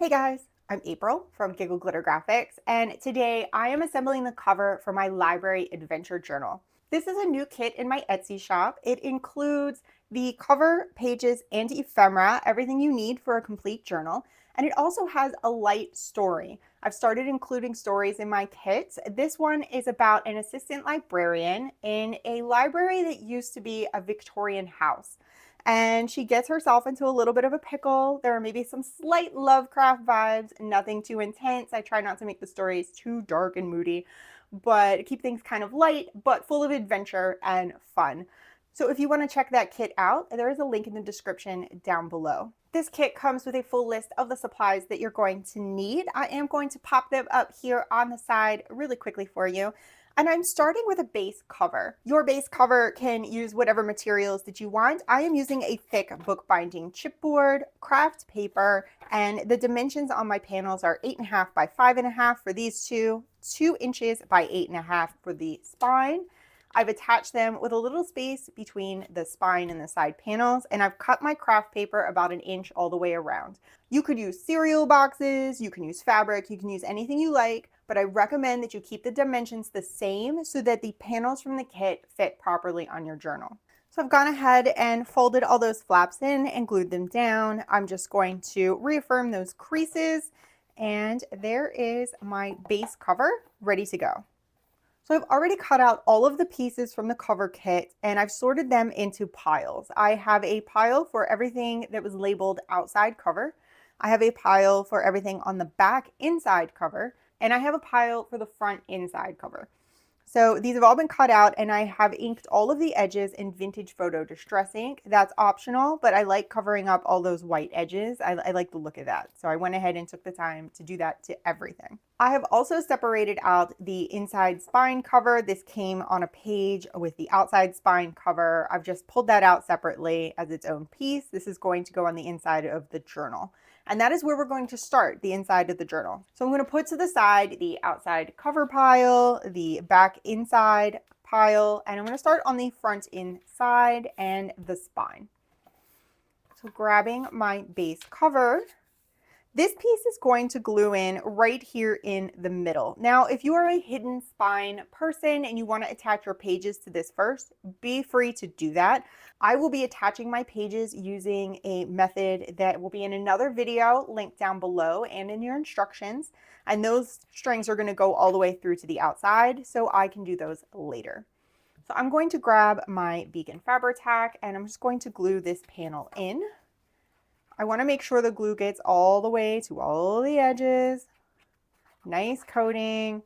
Hey guys, I'm April from Giggle Glitter Graphics, and today I am assembling the cover for my library adventure journal. This is a new kit in my Etsy shop. It includes the cover, pages, and ephemera, everything you need for a complete journal, and it also has a light story. I've started including stories in my kits. This one is about an assistant librarian in a library that used to be a Victorian house, and she gets herself into a little bit of a pickle. There are maybe some slight Lovecraft vibes, nothing too intense. I try not to make the stories too dark and moody, but keep things kind of light, but full of adventure and fun. So if you want to check that kit out, there is a link in the description down below. This kit comes with a full list of the supplies that you're going to need. I am going to pop them up here on the side really quickly for you. And I'm starting with a base cover. Your base cover can use whatever materials that you want. I am using a thick bookbinding chipboard, craft paper, and the dimensions on my panels are 8.5 by 5.5 for these two, 2 inches by 8.5 for the spine. I've attached them with a little space between the spine and the side panels, and I've cut my craft paper about 1 inch all the way around. You could use cereal boxes, you can use fabric, you can use anything you like, but I recommend that you keep the dimensions the same so that the panels from the kit fit properly on your journal. So I've gone ahead and folded all those flaps in and glued them down. I'm just going to reaffirm those creases, and there is my base cover ready to go. So I've already cut out all of the pieces from the cover kit and I've sorted them into piles. I have a pile for everything that was labeled outside cover. I have a pile for everything on the back inside cover, and I have a pile for the front inside cover. So these have all been cut out, and I have inked all of the edges in Vintage Photo Distress ink. That's optional, but I like covering up all those white edges. I like the look of that. So I went ahead and took the time to do that to everything. I have also separated out the inside spine cover. This came on a page with the outside spine cover. I've just pulled that out separately as its own piece. This is going to go on the inside of the journal. And that is where we're going to start, the inside of the journal. So I'm going to put to the side the outside cover pile, the back inside pile, and I'm going to start on the front inside and the spine. So grabbing my base cover, this piece is going to glue in right here in the middle. Now, if you are a hidden spine person and you want to attach your pages to this first, be free to do that. I will be attaching my pages using a method that will be in another video linked down below and in your instructions. And those strings are going to go all the way through to the outside, so I can do those later. So I'm going to grab my vegan Fabri-Tac and I'm just going to glue this panel in. I want to make sure the glue gets all the way to all the edges. Nice coating.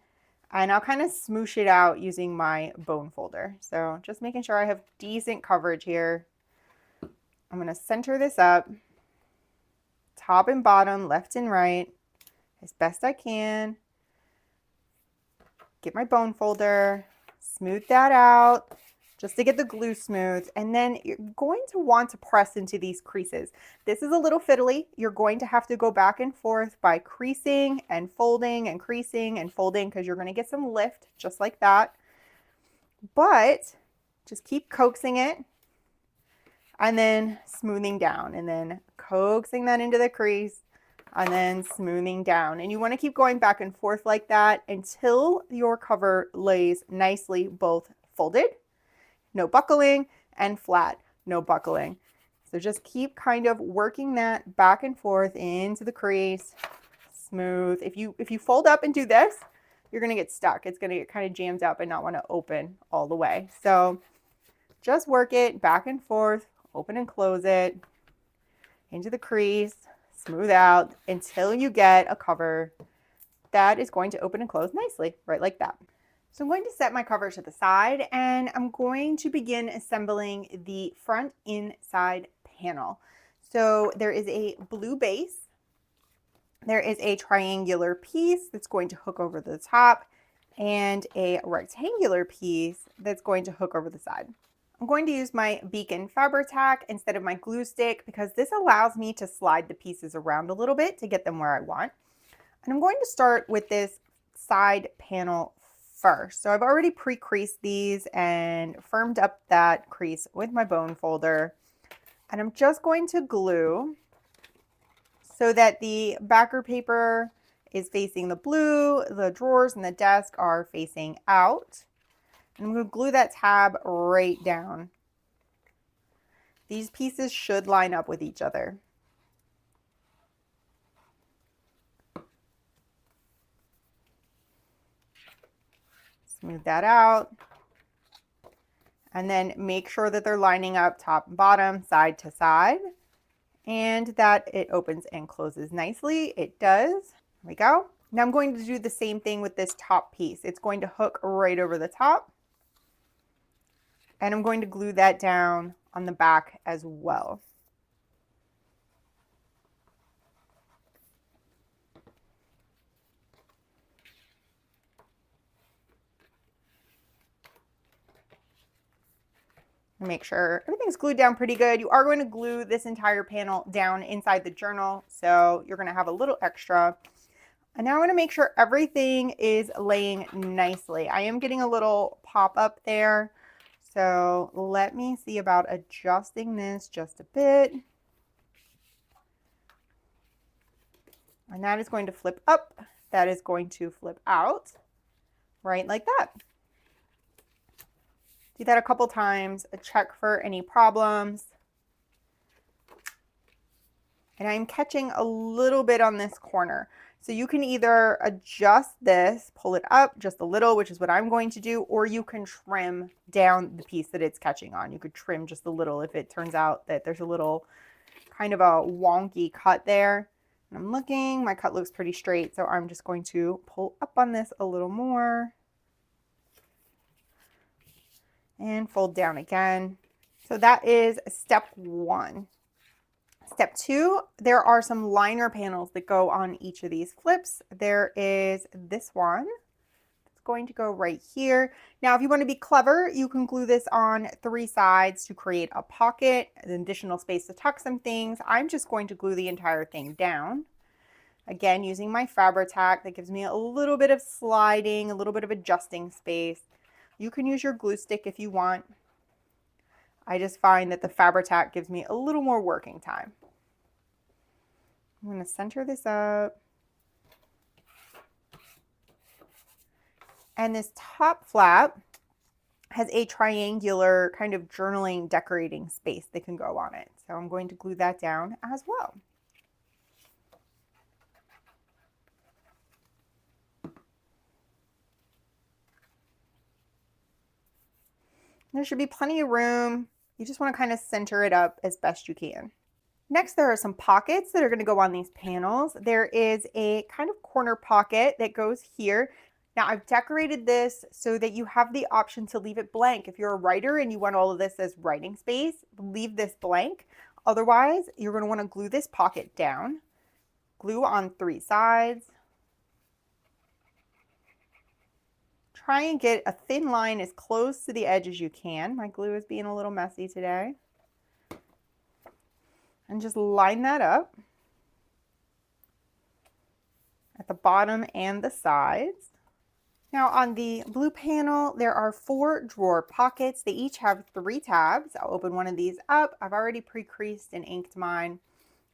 And I'll kind of smoosh it out using my bone folder. So just making sure I have decent coverage here. I'm going to center this up, top and bottom, left and right, as best I can. Get my bone folder, smooth that out, just to get the glue smooth, and then you're going to want to press into these creases. This is a little fiddly. You're going to have to go back and forth by creasing and folding and creasing and folding because you're going to get some lift just like that. But just keep coaxing it and then smoothing down and then coaxing that into the crease and then smoothing down. And you want to keep going back and forth like that until your cover lays nicely both folded, no buckling, and flat, no buckling. So just keep kind of working that back and forth into the crease, smooth. If you fold up and do this, you're going to get stuck. It's going to get kind of jammed up and not want to open all the way. So just work it back and forth, open and close it into the crease, smooth out until you get a cover that is going to open and close nicely, right like that. So I'm going to set my cover to the side and I'm going to begin assembling the front inside panel. So there is a blue base. There is a triangular piece that's going to hook over the top and a rectangular piece that's going to hook over the side. I'm going to use my Beacon Fabri-Tac instead of my glue stick because this allows me to slide the pieces around a little bit to get them where I want. And I'm going to start with this side panel first. So I've already pre-creased these and firmed up that crease with my bone folder. And I'm just going to glue so that the backer paper is facing the blue, the drawers and the desk are facing out. And I'm going to glue that tab right down. These pieces should line up with each other. Smooth that out. And then make sure that they're lining up top and bottom, side to side, and that it opens and closes nicely. It does. There we go. Now I'm going to do the same thing with this top piece. It's going to hook right over the top. And I'm going to glue that down on the back as well. Make sure everything's glued down pretty good. You are going to glue this entire panel down inside the journal, so you're going to have a little extra. And now I'm going to make sure everything is laying nicely. I am getting a little pop up there, so let me see about adjusting this just a bit. And that is going to flip up. That is going to flip out, right like that. Do that a couple times, check for any problems. And I'm catching a little bit on this corner. So you can either adjust this, pull it up just a little, which is what I'm going to do, or you can trim down the piece that it's catching on. You could trim just a little if it turns out that there's a little kind of a wonky cut there. And I'm looking, my cut looks pretty straight, so I'm just going to pull up on this a little more. And fold down again. So that is step one. Step two, there are some liner panels that go on each of these flips. There is this one. It's going to go right here. Now, if you want to be clever, you can glue this on 3 sides to create a pocket, an additional space to tuck some things. I'm just going to glue the entire thing down. Again, using my Fabri-Tac, that gives me a little bit of sliding, a little bit of adjusting space. You can use your glue stick if you want. I just find that the Fabri-Tac gives me a little more working time. I'm going to center this up. And this top flap has a triangular kind of journaling decorating space that can go on it. So I'm going to glue that down as well. There should be plenty of room. You just want to kind of center it up as best you can. Next, there are some pockets that are going to go on these panels. There is a kind of corner pocket that goes here. Now, I've decorated this so that you have the option to leave it blank. If you're a writer and you want all of this as writing space, leave this blank. Otherwise, you're going to want to glue this pocket down. Glue on 3 sides. Try and get a thin line as close to the edge as you can. My glue is being a little messy today. And just line that up at the bottom and the sides. Now on the blue panel, there are 4 drawer pockets. They each have 3 tabs. I'll open one of these up. I've already pre-creased and inked mine.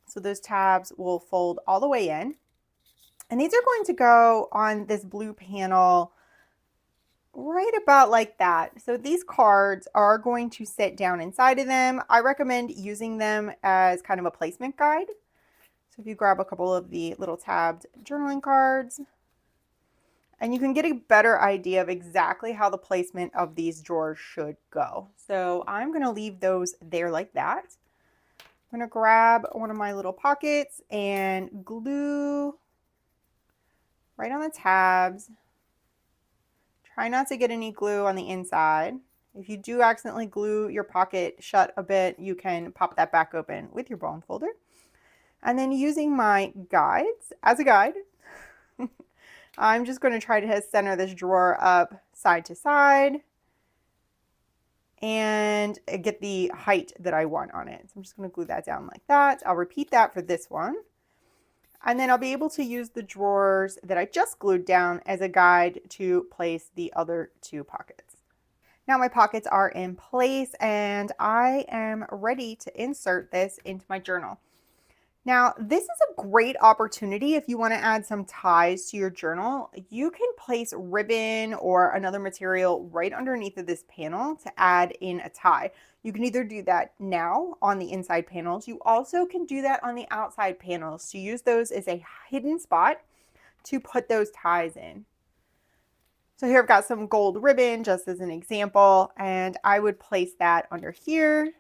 So those tabs will fold all the way in. And these are going to go on this blue panel right about like that. So these cards are going to sit down inside of them. I recommend using them as kind of a placement guide. So if you grab a couple of the little tabbed journaling cards, and you can get a better idea of exactly how the placement of these drawers should go. So I'm going to leave those there like that. I'm going to grab one of my little pockets and glue right on the tabs. Try not to get any glue on the inside. If you do accidentally glue your pocket shut a bit, you can pop that back open with your bone folder. And then using my guides as a guide, I'm just going to try to center this drawer up side to side and get the height that I want on it. So I'm just going to glue that down like that. I'll repeat that for this one. And then I'll be able to use the drawers that I just glued down as a guide to place the other 2 pockets. Now my pockets are in place and I am ready to insert this into my journal. Now, this is a great opportunity if you want to add some ties to your journal. You can place ribbon or another material right underneath of this panel to add in a tie. You can either do that now on the inside panels. You also can do that on the outside panels to use those as a hidden spot to put those ties in. So here I've got some gold ribbon just as an example, and I would place that under here,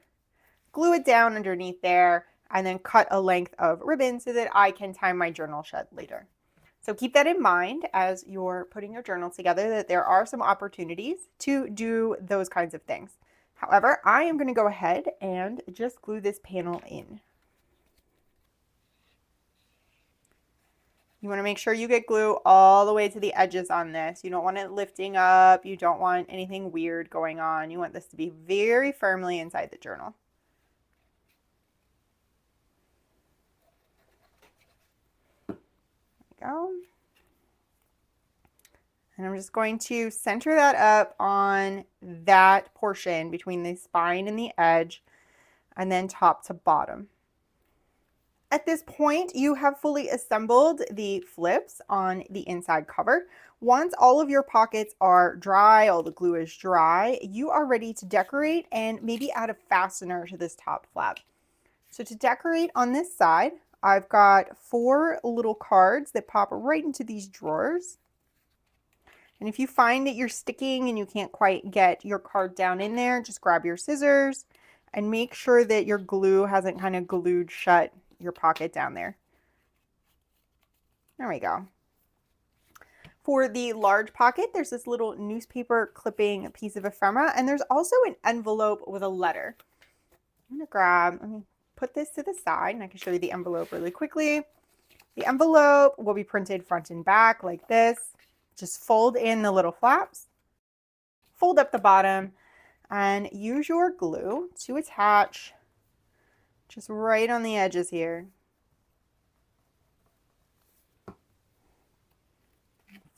glue it down underneath there, and then cut a length of ribbon so that I can tie my journal shut later. So keep that in mind as you're putting your journal together, that there are some opportunities to do those kinds of things. However, I am going to go ahead and just glue this panel in. You want to make sure you get glue all the way to the edges on this. You don't want it lifting up. You don't want anything weird going on. You want this to be very firmly inside the journal. Go. And I'm just going to center that up on that portion between the spine and the edge, and then top to bottom. At this point, you have fully assembled the flips on the inside cover. Once all of your pockets are dry, all the glue is dry, you are ready to decorate and maybe add a fastener to this top flap. So to decorate on this side, I've got 4 little cards that pop right into these drawers. And if you find that you're sticking and you can't quite get your card down in there, just grab your scissors and make sure that your glue hasn't kind of glued shut your pocket down there. There we go. For the large pocket, there's this little newspaper clipping piece of ephemera, and there's also an envelope with a letter. I'm going to put this to the side, and I can show you the envelope really quickly. The envelope will be printed front and back like this. Just fold in the little flaps, fold up the bottom, and use your glue to attach just right on the edges here.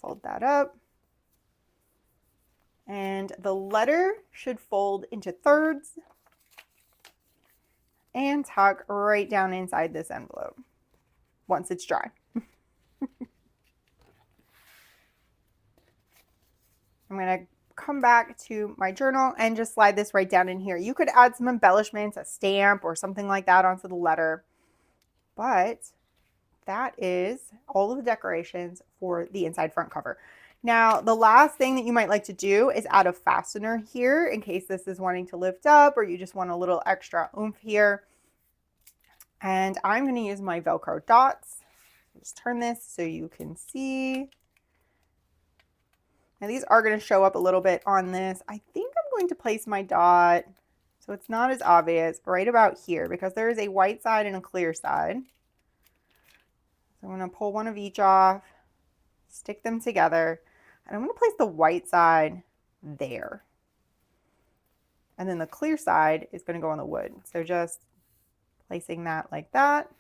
Fold that up. And the letter should fold into thirds and tuck right down inside this envelope once it's dry. I'm going to come back to my journal and just slide this right down in here. You could add some embellishments, a stamp or something like that onto the letter, but that is all of the decorations for the inside front cover. Now, the last thing that you might like to do is add a fastener here in case this is wanting to lift up or you just want a little extra oomph here. And I'm going to use my Velcro dots. Just turn this so you can see. Now these are going to show up a little bit on this. I think I'm going to place my dot so it's not as obvious right about here because there is a white side and a clear side. So I'm going to pull one of each off, stick them together, and I'm going to place the white side there. And then the clear side is going to go on the wood. So just placing that like that.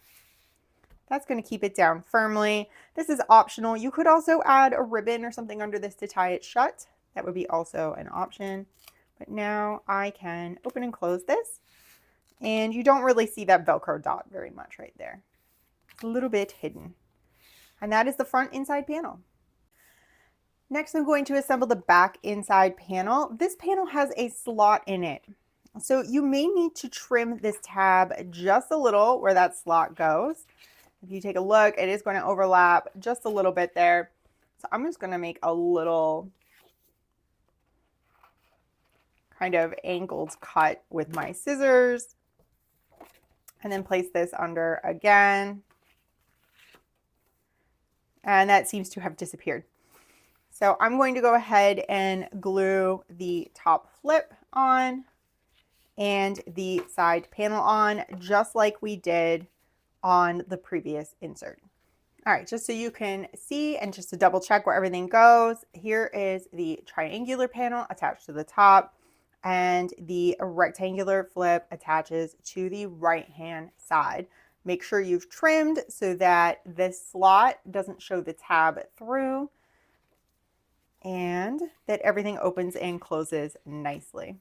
That's going to keep it down firmly. This is optional. You could also add a ribbon or something under this to tie it shut. That would be also an option. But now I can open and close this. And you don't really see that Velcro dot very much right there. It's a little bit hidden. And that is the front inside panel. Next, I'm going to assemble the back inside panel. This panel has a slot in it. So you may need to trim this tab just a little where that slot goes. If you take a look, it is going to overlap just a little bit there. So I'm just going to make a little kind of angled cut with my scissors and then place this under again. And that seems to have disappeared. So I'm going to go ahead and glue the top flip on and the side panel on just like we did on the previous insert. All right, just so you can see and just to double check where everything goes, here is the triangular panel attached to the top and the rectangular flip attaches to the right-hand side. Make sure you've trimmed so that this slot doesn't show the tab through and that everything opens and closes nicely.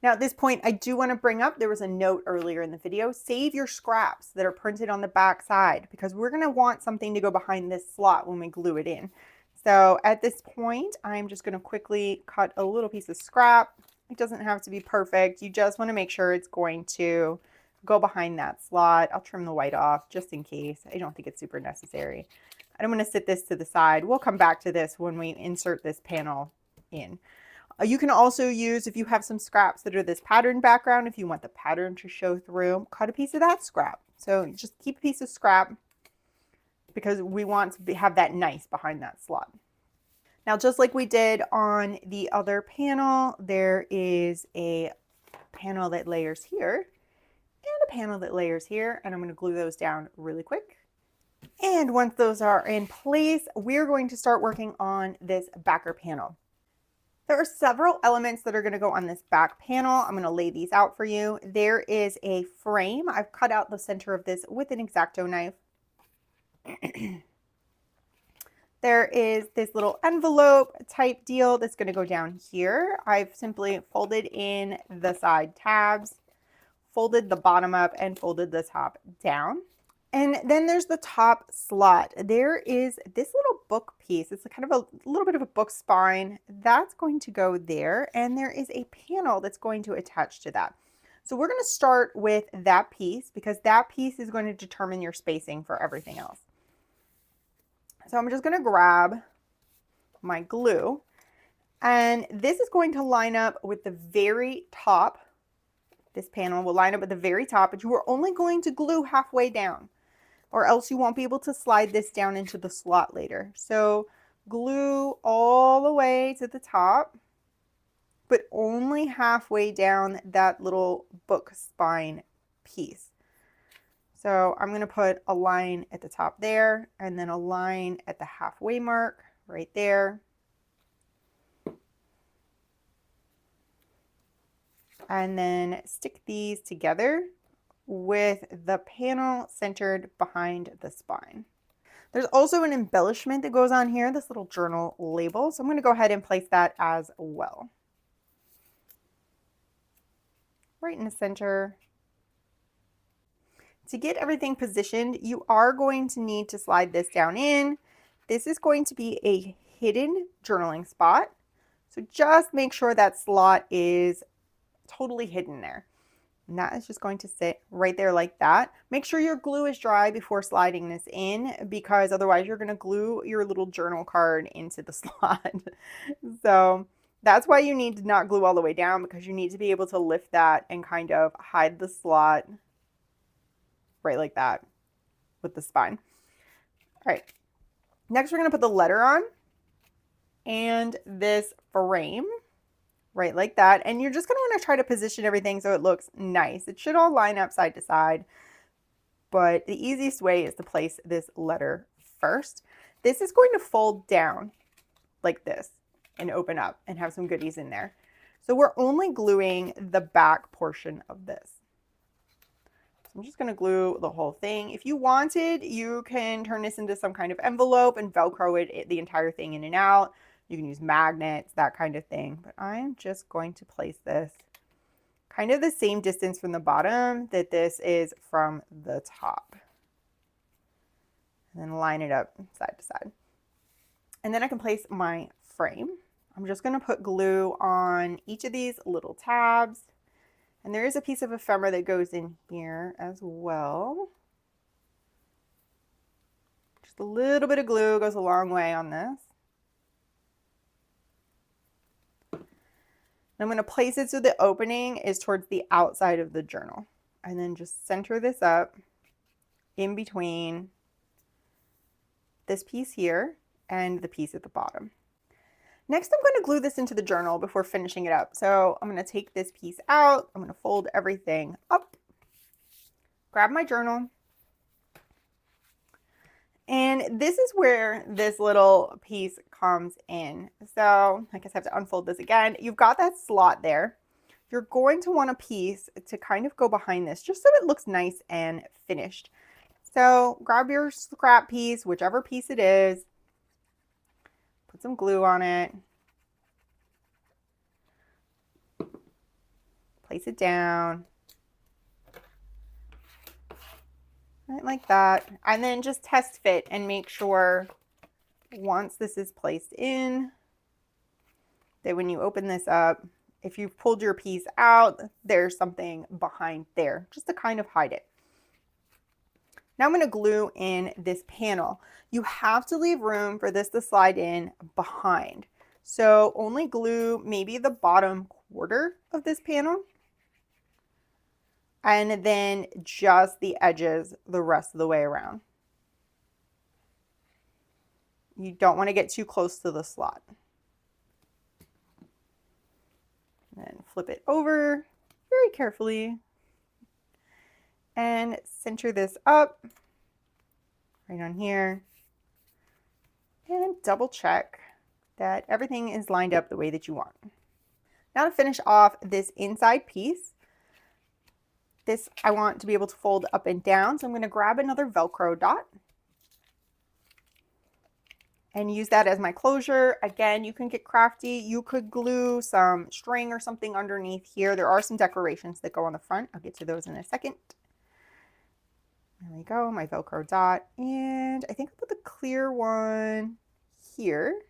Now at this point, I do want to bring up, there was a note earlier in the video, save your scraps that are printed on the back side because we're going to want something to go behind this slot when we glue it in. So at this point, I'm just going to quickly cut a little piece of scrap. It doesn't have to be perfect. You just want to make sure it's going to go behind that slot. I'll trim the white off just in case. I don't think it's super necessary. I'm going to sit this to the side. We'll come back to this when we insert this panel in. You can also use, if you have some scraps that are this pattern background, if you want the pattern to show through, cut a piece of that scrap. So just keep a piece of scrap because we want to have that nice behind that slot. Now, just like we did on the other panel, there is a panel that layers here and a panel that layers here, and I'm going to glue those down really quick. And once those are in place, we're going to start working on this backer panel. There are several elements that are going to go on this back panel. I'm going to lay these out for you. There is a frame. I've cut out the center of this with an X-Acto knife. There is this little envelope type deal that's going to go down here. I've simply folded in the side tabs, folded the bottom up, and folded the top down. And then there's the top slot. There is this little book piece. It's kind of a little bit of a book spine. That's going to go there. And there is a panel that's going to attach to that. So we're going to start with that piece because that piece is going to determine your spacing for everything else. So I'm just going to grab my glue. And this is going to line up with the very top. This panel will line up at the very top, but you are only going to glue halfway down, or else you won't be able to slide this down into the slot later. So glue all the way to the top, but only halfway down that little book spine piece. So I'm going to put a line at the top there, and then a line at the halfway mark right there. And then stick these together with the panel centered behind the spine. There's also an embellishment that goes on here, this little journal label. So I'm going to go ahead and place that as well. Right in the center. To get everything positioned, you are going to need to slide this down in. This is going to be a hidden journaling spot. So just make sure that slot is totally hidden there. And that is just going to sit right there like that. Make sure your glue is dry before sliding this in because otherwise you're going to glue your little journal card into the slot. So that's why you need to not glue all the way down because you need to be able to lift that and kind of hide the slot right like that with the spine. All right, next we're going to put the letter on and this frame right like that. And you're just going to want to try to position everything so it looks nice. It should all line up side to side, but the easiest way is to place this letter first. This is going to fold down like this and open up and have some goodies in there. So we're only gluing the back portion of this. I'm just going to glue the whole thing. If you wanted, you can turn this into some kind of envelope and Velcro it the entire thing in and out. You can use magnets, that kind of thing. But I'm just going to place this kind of the same distance from the bottom that this is from the top. And then line it up side to side. And then I can place my frame. I'm just going to put glue on each of these little tabs. And there is a piece of ephemera that goes in here as well. Just a little bit of glue goes a long way on this. I'm going to place it so the opening is towards the outside of the journal. And then just center this up in between this piece here and the piece at the bottom. Next, I'm going to glue this into the journal before finishing it up. So I'm going to take this piece out. I'm going to fold everything up, grab my journal. And this is where this little piece comes in. So I guess I have to unfold this again. You've got that slot there. You're going to want a piece to kind of go behind this just so it looks nice and finished. So grab your scrap piece, whichever piece it is. Put some glue on it. place it down. Right like that. And then just test fit and make sure once this is placed in, that when you open this up, if you've pulled your piece out, there's something behind there, just to kind of hide it. Now I'm going to glue in this panel. You have to leave room for this to slide in behind. So only glue maybe the bottom quarter of this panel, and then just the edges the rest of the way around. You don't want to get too close to the slot. And flip it over very carefully and center this up right on here, and double check that everything is lined up the way that you want. Now to finish off this inside piece, this I want to be able to fold up and down, so I'm going to grab another Velcro dot and use that as my closure. Again, you can get crafty. You could glue some string or something underneath here. There are some decorations that go on the front. I'll get to those in a second. There we go, my Velcro dot. And I think I'll put the clear one here.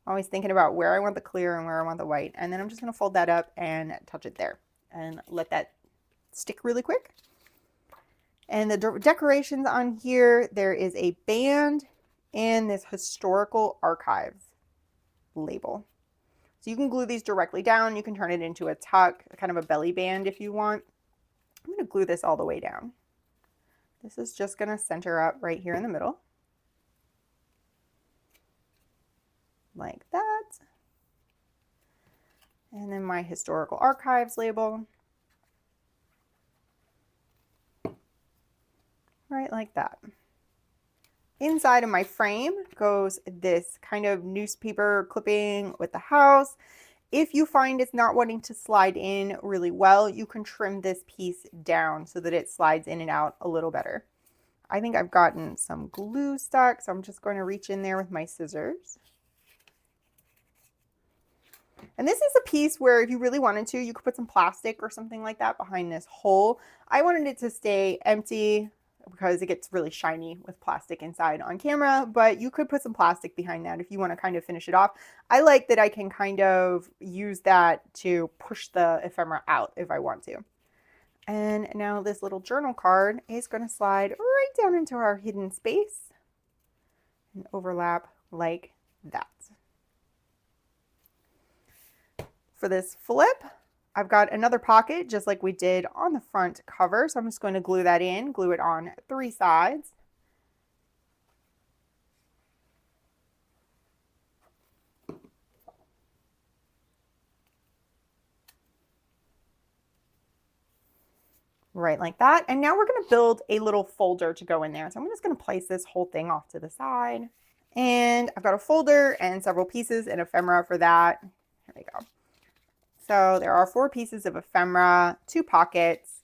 Always thinking about where I want the clear and where I want the white. And then I'm just going to fold that up and touch it there and let that stick really quick. And the decorations on here, there is a band and this historical archives label. So you can glue these directly down. You can turn it into a tuck, kind of a belly band if you want. I'm going to glue this all the way down. This is just going to center up right here in the middle. Like that. And then my historical archives label. Right like that. Inside of my frame goes this kind of newspaper clipping with the house. If you find it's not wanting to slide in really well, you can trim this piece down so that it slides in and out a little better. I think I've gotten some glue stuck, so I'm just going to reach in there with my scissors. And this is a piece where if you really wanted to, you could put some plastic or something like that behind this hole. I wanted it to stay empty because it gets really shiny with plastic inside on camera, but you could put some plastic behind that if you want to kind of finish it off. I like that I can kind of use that to push the ephemera out if I want to. And now this little journal card is going to slide right down into our hidden space and overlap like that. For this flip, I've got another pocket just like we did on the front cover. So I'm just going to glue that in, glue it on 3 sides. Right like that. And now we're going to build a little folder to go in there. So I'm just going to place this whole thing off to the side. And I've got a folder and several pieces and ephemera for that. Here we go. So there are 4 pieces of ephemera, 2 pockets.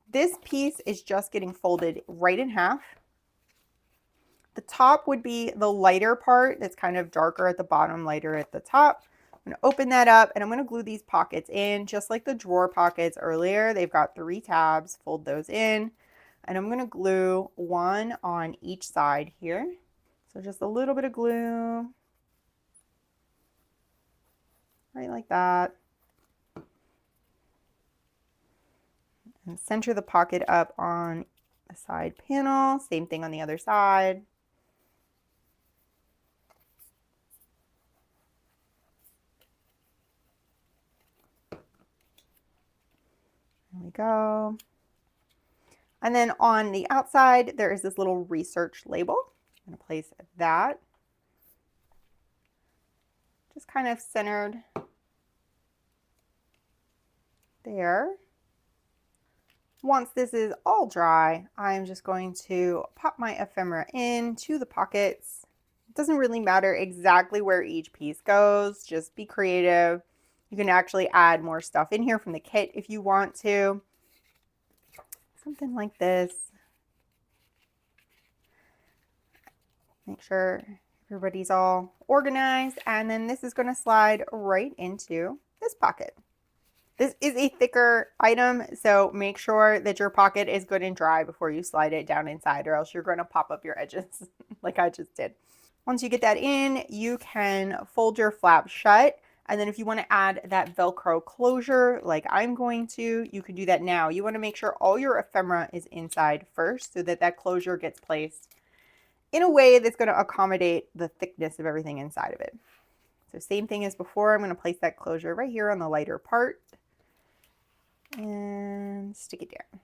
This piece is just getting folded right in half. The top would be the lighter part that's kind of darker at the bottom, lighter at the top. I'm going to open that up and I'm going to glue these pockets in just like the drawer pockets earlier. They've got 3 tabs, fold those in. And I'm going to glue 1 on each side here. So just a little bit of glue. Right like that. And center the pocket up on the side panel. Same thing on the other side. There we go. And then on the outside, there is this little research label. I'm going to place that just kind of centered there. Once this is all dry, I'm just going to pop my ephemera into the pockets. It doesn't really matter exactly where each piece goes, just be creative. You can actually add more stuff in here from the kit if you want to. Something like this. Make sure everybody's all organized, and then this is going to slide right into this pocket. This is a thicker item, so make sure that your pocket is good and dry before you slide it down inside, or else you're going to pop up your edges like I just did. Once you get that in, you can fold your flap shut. And then if you want to add that Velcro closure like I'm going to, you can do that now. You want to make sure all your ephemera is inside first so that that closure gets placed in a way that's going to accommodate the thickness of everything inside of it. So same thing as before, I'm going to place that closure right here on the lighter part and stick it down.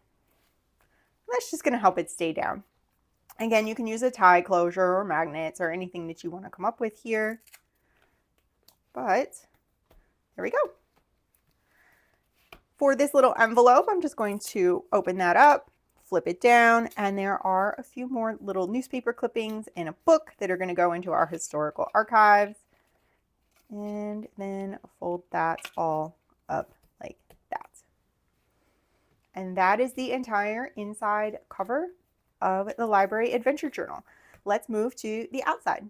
That's just going to help it stay down. Again, you can use a tie closure or magnets or anything that you want to come up with here. But there we go. For this little envelope, I'm just going to open that up, flip it down, and there are a few more little newspaper clippings and a book that are going to go into our historical archives. And then fold that all up like that. And that is the entire inside cover of the Library Adventure Journal. Let's move to the outside.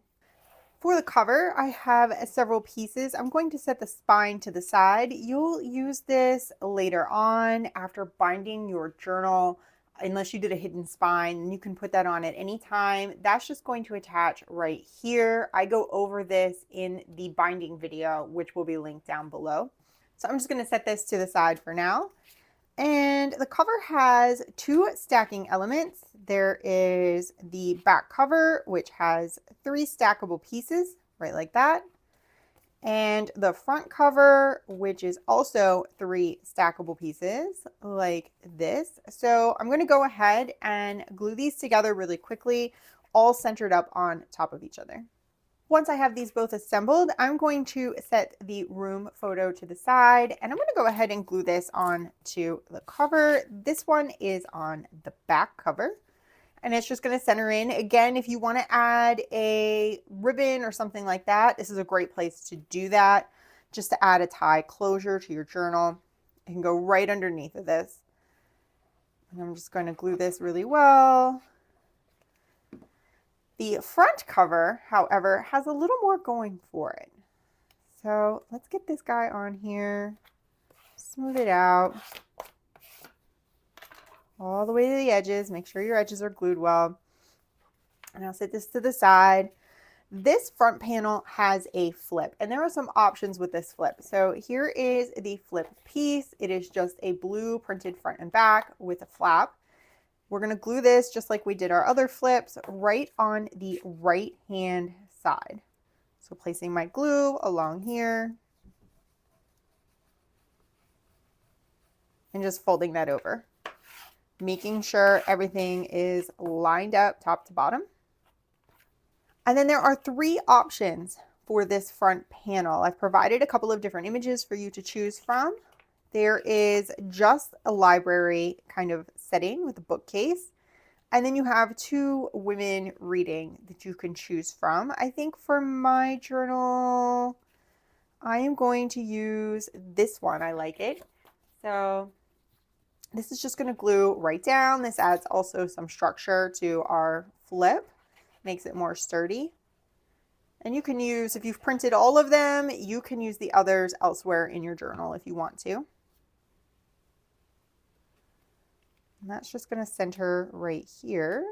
For the cover, I have several pieces. I'm going to set the spine to the side. You'll use this later on after binding your journal, unless you did a hidden spine. You can put that on at any time. That's just going to attach right here. I go over this in the binding video, which will be linked down below. So I'm just going to set this to the side for now. And the cover has two stacking elements. There is the back cover, which has 3 stackable pieces, right like that. And the front cover, which is also 3 stackable pieces, like this. So I'm going to go ahead and glue these together really quickly, all centered up on top of each other. Once I have these both assembled, I'm going to set the room photo to the side, and I'm going to go ahead and glue this on to the cover. This one is on the back cover, and it's just going to center in. Again, if you want to add a ribbon or something like that, this is a great place to do that, just to add a tie closure to your journal. It can go right underneath of this. And I'm just going to glue this really well. The front cover, however, has a little more going for it. So let's get this guy on here, smooth it out all the way to the edges. Make sure your edges are glued well. And I'll set this to the side. This front panel has a flip, and there are some options with this flip. So here is the flip piece. It is just a blue printed front and back with a flap. We're going to glue this just like we did our other flips right on the right hand side. So placing my glue along here and just folding that over, making sure everything is lined up top to bottom. And then there are 3 options for this front panel. I've provided a couple of different images for you to choose from. There is just a library kind of setting with a bookcase. And then you have 2 women reading that you can choose from. I think for my journal, I am going to use this one. I like it. So this is just going to glue right down. This adds also some structure to our flip, makes it more sturdy. And you can use, if you've printed all of them, you can use the others elsewhere in your journal if you want to. And that's just going to center right here.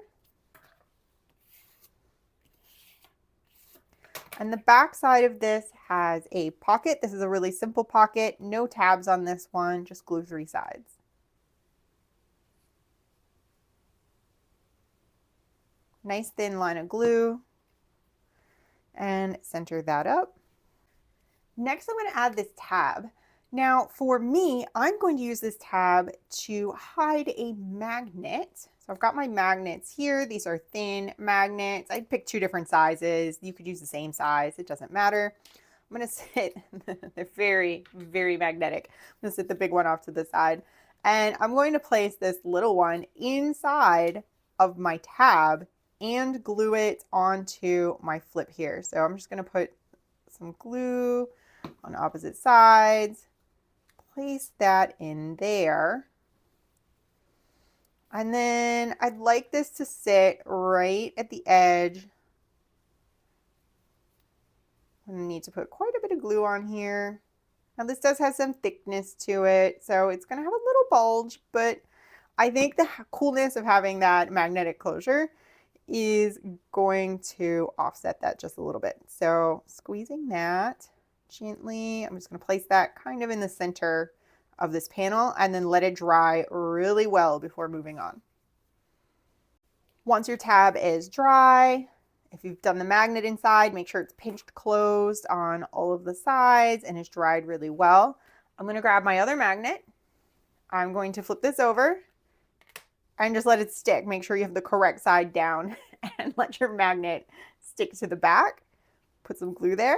And the back side of this has a pocket. This is a really simple pocket. No tabs on this one, just glue 3 sides. Nice thin line of glue. And center that up. Next, I'm going to add this tab. Now for me, I'm going to use this tab to hide a magnet. So I've got my magnets here. These are thin magnets. I picked 2 different sizes. You could use the same size. It doesn't matter. I'm going to sit, they're very, very magnetic. I'm going to sit the big one off to the side. And I'm going to place this little one inside of my tab and glue it onto my flip here. So I'm just going to put some glue on opposite sides. Place that in there. And then I'd like this to sit right at the edge. I'm going to need to put quite a bit of glue on here. Now this does have some thickness to it, so it's going to have a little bulge, but I think the coolness of having that magnetic closure is going to offset that just a little bit. So squeezing that gently, I'm just going to place that kind of in the center of this panel and then let it dry really well before moving on. Once your tab is dry, if you've done the magnet inside, make sure it's pinched closed on all of the sides and is dried really well. I'm going to grab my other magnet. I'm going to flip this over and just let it stick. Make sure you have the correct side down and let your magnet stick to the back. Put some glue there.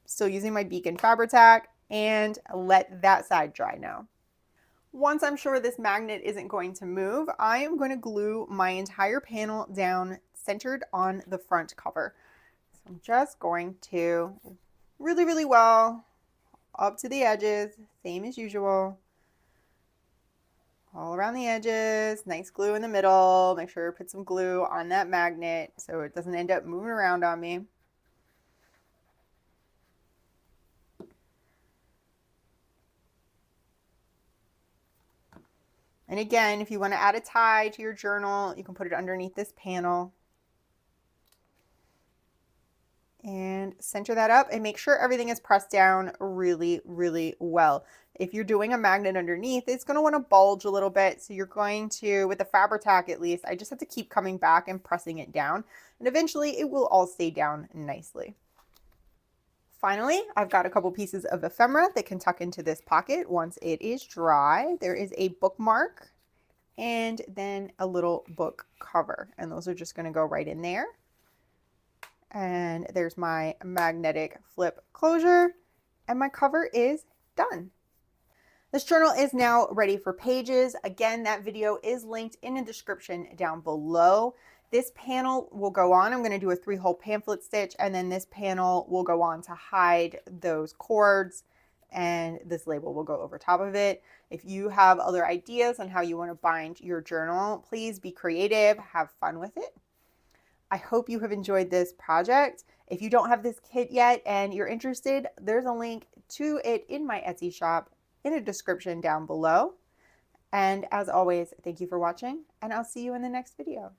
Still using my Beacon Fabri-Tac, and let that side dry now. Once I'm sure this magnet isn't going to move, I am going to glue my entire panel down centered on the front cover. So I'm just going to really, really well up to the edges, same as usual. All around the edges, nice glue in the middle. Make sure to put some glue on that magnet so it doesn't end up moving around on me. And again, if you want to add a tie to your journal, you can put it underneath this panel. And center that up and make sure everything is pressed down really, really well. If you're doing a magnet underneath, it's going to want to bulge a little bit. So you're going to, with the Fabri-Tac at least, I just have to keep coming back and pressing it down. And eventually it will all stay down nicely. Finally, I've got a couple pieces of ephemera that can tuck into this pocket once it is dry. There is a bookmark and then a little book cover. And those are just going to go right in there. And there's my magnetic flip closure, and my cover is done. This journal is now ready for pages. Again, that video is linked in the description down below. This panel will go on. I'm going to do a 3-hole pamphlet stitch, and then this panel will go on to hide those cords, and this label will go over top of it. If you have other ideas on how you want to bind your journal, please be creative, have fun with it. I hope you have enjoyed this project. If you don't have this kit yet and you're interested, there's a link to it in my Etsy shop in the description down below. And as always, thank you for watching, and I'll see you in the next video.